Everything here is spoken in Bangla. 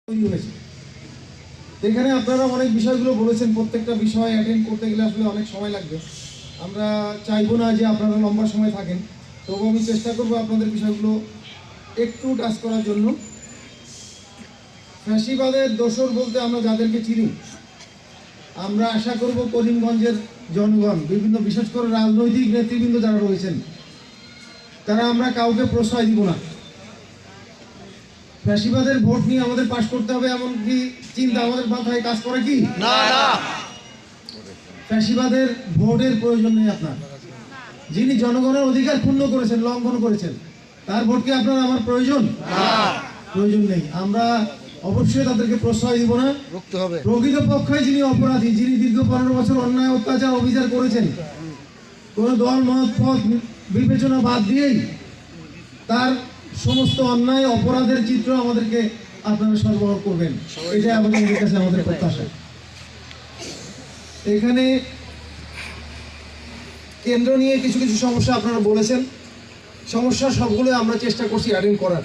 তৈরি হয়েছে। এখানে আপনারা অনেক বিষয়গুলো বলেছেন, প্রত্যেকটা বিষয় অ্যাটেন্ড করতে গেলে আসলে অনেক সময় লাগবে। আমরা চাইবো না যে আপনারা লম্বা সময় থাকেন, তবু আমি চেষ্টা করবো আপনাদের বিষয়গুলো একটু টাচ করার জন্য। ফ্যাসিবাদের দোসর বলতে আমরা যাদেরকে চিনি, আমরা আশা করব করিমগঞ্জের জনগণ, বিভিন্ন বিশেষ করে রাজনৈতিক নেতৃবৃন্দ যারা রয়েছেন, তারা আমরা কাউকে প্রশ্রয় দিব না। ফ্যাসিবাদের ভোট নিয়ে আমাদের পাশ করতে হবে এমন কি চিন্তা আমাদের মাথায় কাজ করে কি? না না, ফ্যাসিবাদের ভোটের প্রয়োজন নেই আপনার। যিনি জনগণের অধিকার ক্ষুণ্ণ করেছেন, লঙ্ঘন করেছেন, তার ভোট কি আপনার আমার প্রয়োজন? প্রয়োজন নেই। আমরা অবশ্যই তাদেরকে প্রশ্রয় দিব না। প্রকৃতপক্ষে যিনি অপরাধী, যিনি দীর্ঘ 15 বছর অন্যায় অত্যাচার অবিচার করেছেন, কোন দল মত পথ বিবেচনা বাদ দিয়েই তার সমস্ত অন্যায় অপরাধের চিত্র আমাদেরকে আপনারা সরবরাহ করবেন, এটা আমাদের কাছে আমাদের প্রত্যাশা। এখানে কেন্দ্র নিয়ে কিছু কিছু সমস্যা আপনারা বলেছেন, সমস্যা সবগুলো আমরা চেষ্টা করছি অ্যাটেন্ড করার।